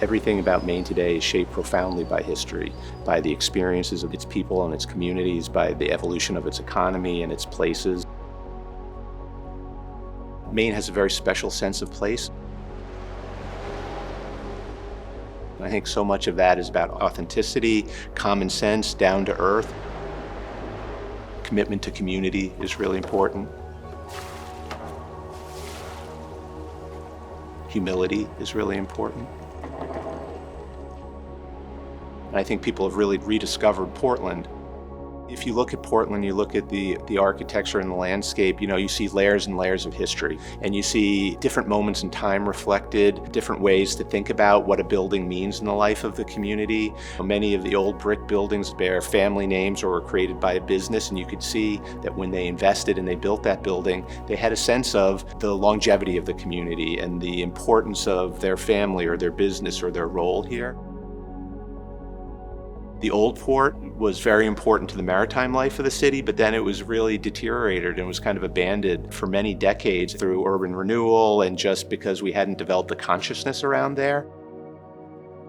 Everything about Maine today is shaped profoundly by history, by the experiences of its people and its communities, by the evolution of its economy and its places. Maine has a very special sense of place. I think so much of that is about authenticity, common sense, down to earth. Commitment to community is really important. Humility is really important. And I think people have really rediscovered Portland. If you look at Portland, you look at the architecture and the landscape, you see layers and layers of history. And you see different moments in time reflected, different ways to think about what a building means in the life of the community. Many of the old brick buildings bear family names or were created by a business, and you could see that when they invested and they built that building, they had a sense of the longevity of the community and the importance of their family or their business or their role here. The old port was very important to the maritime life of the city, but then it was really deteriorated and was kind of abandoned for many decades through urban renewal and just because we hadn't developed a consciousness around there.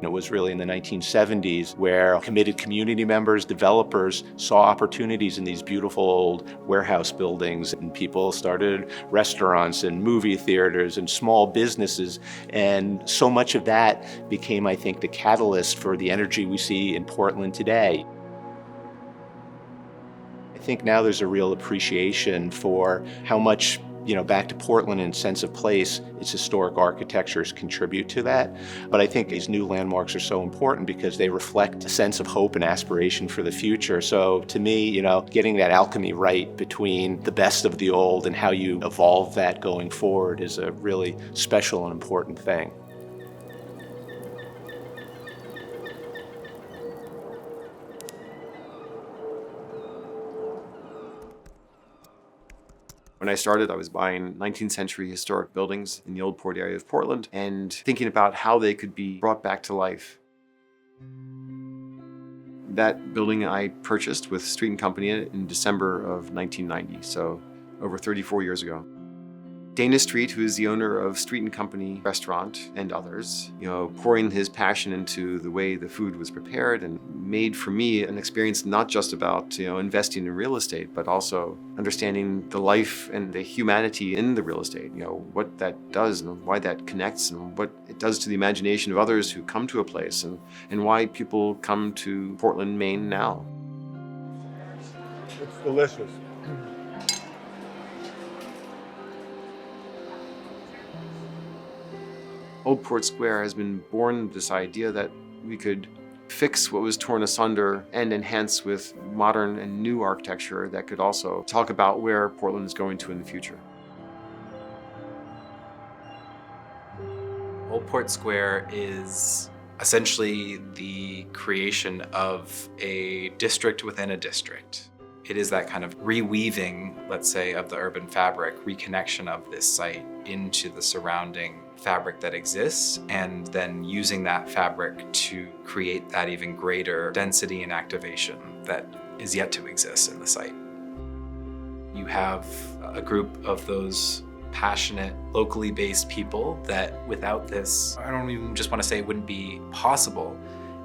It was really in the 1970s where committed community members, developers saw opportunities in these beautiful old warehouse buildings, and people started restaurants and movie theaters and small businesses. And so much of that became, I think, the catalyst for the energy we see in Portland today. I think now there's a real appreciation for how much back to Portland in sense of place, its historic architectures contribute to that. But I think these new landmarks are so important because they reflect a sense of hope and aspiration for the future. So to me, getting that alchemy right between the best of the old and how you evolve that going forward is a really special and important thing. When I started, I was buying 19th century historic buildings in the old port area of Portland and thinking about how they could be brought back to life. That building I purchased with Street & Company in December of 1990, so over 34 years ago. Dana Street, who is the owner of Street & Company restaurant and others, pouring his passion into the way the food was prepared and made for me an experience not just about, investing in real estate, but also understanding the life and the humanity in the real estate, what that does and why that connects and what it does to the imagination of others who come to a place and why people come to Portland, Maine now. It's delicious. Old Port Square has been born this idea that we could fix what was torn asunder and enhance with modern and new architecture that could also talk about where Portland is going to in the future. Old Port Square is essentially the creation of a district within a district. It is that kind of reweaving, let's say, of the urban fabric, reconnection of this site into the surrounding fabric that exists, and then using that fabric to create that even greater density and activation that is yet to exist in the site. You have a group of those passionate, locally based people that without this, I don't even just want to say it wouldn't be possible,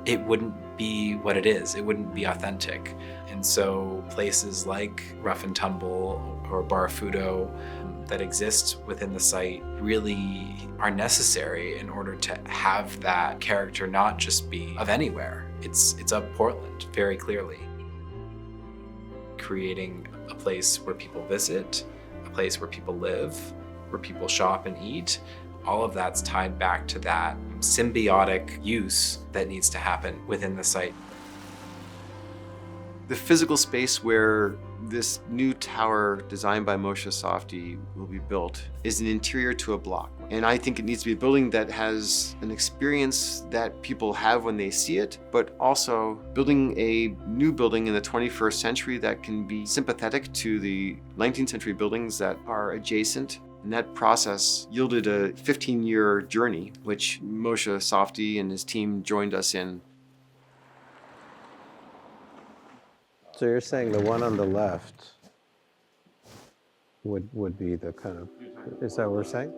it wouldn't be what it is, it wouldn't be authentic. And so places like Rough and Tumble or Barfudo that exist within the site really are necessary in order to have that character not just be of anywhere. It's of Portland, very clearly. Creating a place where people visit, a place where people live, where people shop and eat, all of that's tied back to that symbiotic use that needs to happen within the site. The physical space where this new tower designed by Moshe Safdie will be built is an interior to a block. And I think it needs to be a building that has an experience that people have when they see it, but also building a new building in the 21st century that can be sympathetic to the 19th century buildings that are adjacent. And that process yielded a 15-year journey, which Moshe Safdie and his team joined us in. So you're saying the one on the left would be the kind of, is that what we're saying?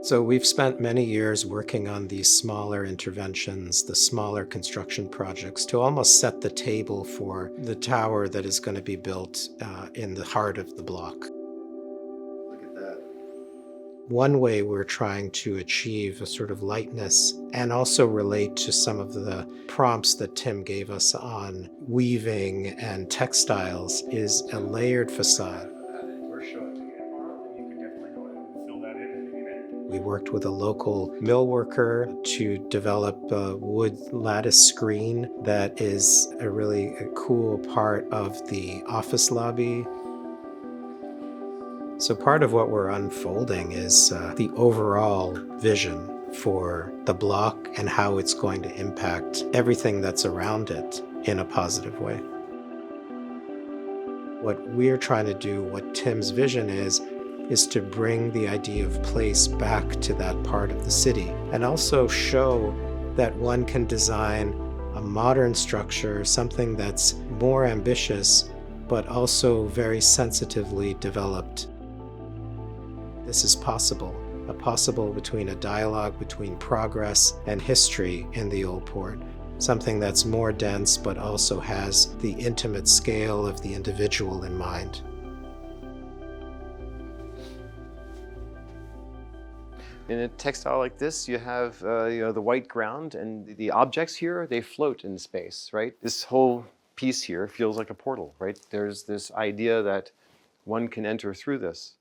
So we've spent many years working on these smaller interventions, the smaller construction projects, to almost set the table for the tower that is going to be built in the heart of the block. Look at that. One way we're trying to achieve a sort of lightness and also relate to some of the prompts that Tim gave us on weaving and textiles is a layered facade. We worked with a local mill worker to develop a wood lattice screen that is a really cool part of the office lobby. So part of what we're unfolding is the overall vision for the block and how it's going to impact everything that's around it in a positive way. What we're trying to do, what Tim's vision is to bring the idea of place back to that part of the city and also show that one can design a modern structure, something that's more ambitious, but also very sensitively developed. This is possible between a dialogue between progress and history in the Old Port, something that's more dense but also has the intimate scale of the individual in mind. In a textile like this, you have the white ground, and the objects here, they float in space, right? This whole piece here feels like a portal, right? There's this idea that one can enter through this.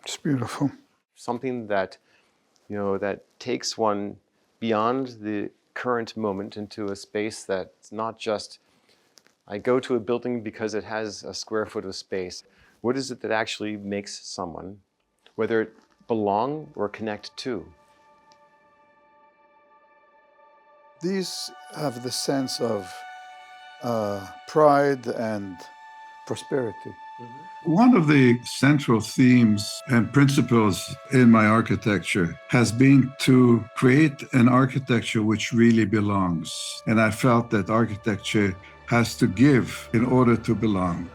It's beautiful. Something that, that takes one beyond the current moment into a space that's not just, I go to a building because it has a square foot of space. What is it that actually makes someone, whether it belong or connect to? These have the sense of pride and prosperity. One of the central themes and principles in my architecture has been to create an architecture which really belongs. And I felt that architecture has to give in order to belong.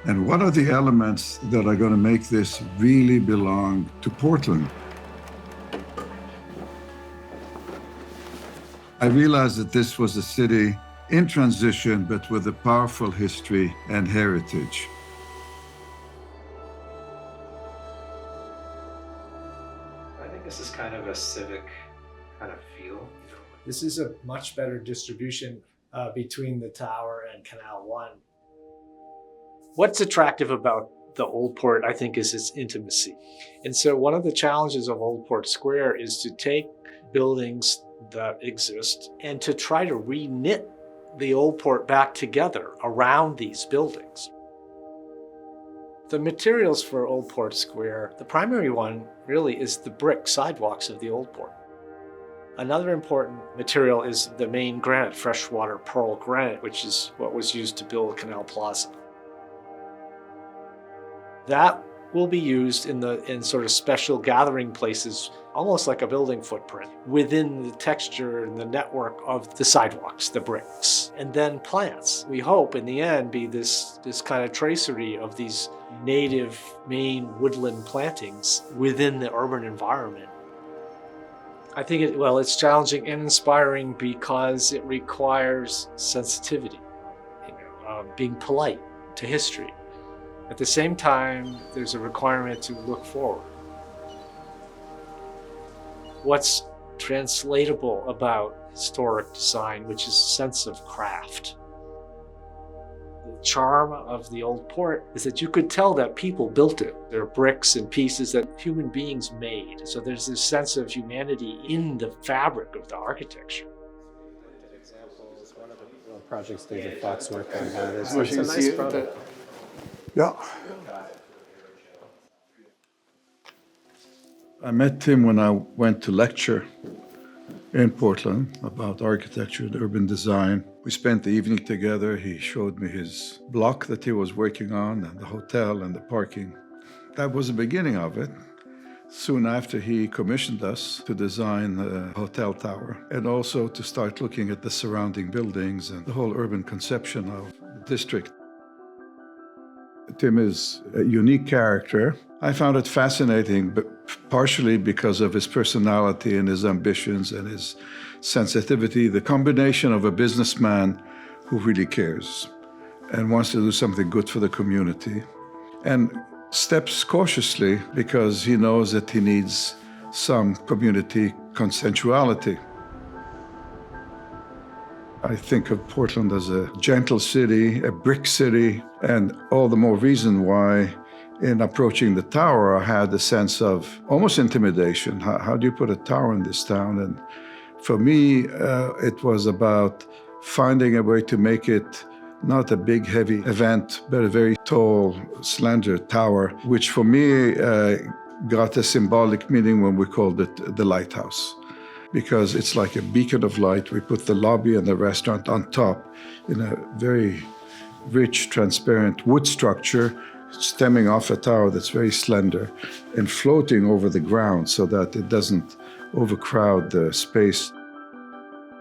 And what are the elements that are going to make this really belong to Portland? I realized that this was a city in transition, but with a powerful history and heritage. I think this is kind of a civic kind of feel. This is a much better distribution between the tower and Canal 1. What's attractive about the Old Port, I think, is its intimacy. And so one of the challenges of Old Port Square is to take buildings that exist and to try to re-knit the Old Port back together around these buildings. The materials for Old Port Square, the primary one really is the brick sidewalks of the Old Port. Another important material is the main granite, freshwater pearl granite, which is what was used to build Canal Plaza. That will be used in sort of special gathering places, almost like a building footprint, within the texture and the network of the sidewalks, the bricks. And then plants, we hope in the end, be this kind of tracery of these native Maine woodland plantings within the urban environment. I think it's challenging and inspiring because it requires sensitivity, being polite to history. At the same time, there's a requirement to look forward. What's translatable about historic design, which is a sense of craft. The charm of the Old Port is that you could tell that people built it. There are bricks and pieces that human beings made. So there's this sense of humanity in the fabric of the architecture. Examples, one of the projects David Fox worked on had is It's a nice product. Yeah. I met Tim when I went to lecture in Portland about architecture and urban design. We spent the evening together. He showed me his block that he was working on and the hotel and the parking. That was the beginning of it. Soon after, he commissioned us to design the hotel tower and also to start looking at the surrounding buildings and the whole urban conception of the district. Tim is a unique character. I found it fascinating, but partially because of his personality and his ambitions and his sensitivity, the combination of a businessman who really cares and wants to do something good for the community, and steps cautiously because he knows that he needs some community consensuality. I think of Portland as a gentle city, a brick city, and all the more reason why in approaching the tower I had a sense of almost intimidation. How do you put a tower in this town? And for me, it was about finding a way to make it not a big, heavy event, but a very tall, slender tower, which for me got a symbolic meaning when we called it the lighthouse, because it's like a beacon of light. We put the lobby and the restaurant on top in a very rich, transparent wood structure stemming off a tower that's very slender and floating over the ground so that it doesn't overcrowd the space.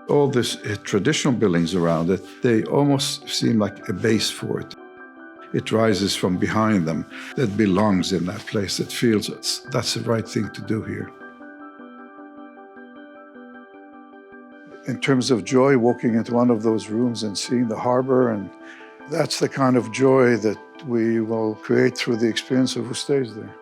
All these traditional buildings around it, they almost seem like a base for it. It rises from behind them, that belongs in that place, that feels that's the right thing to do here. In terms of joy, walking into one of those rooms and seeing the harbor, and that's the kind of joy that we will create through the experience of who stays there.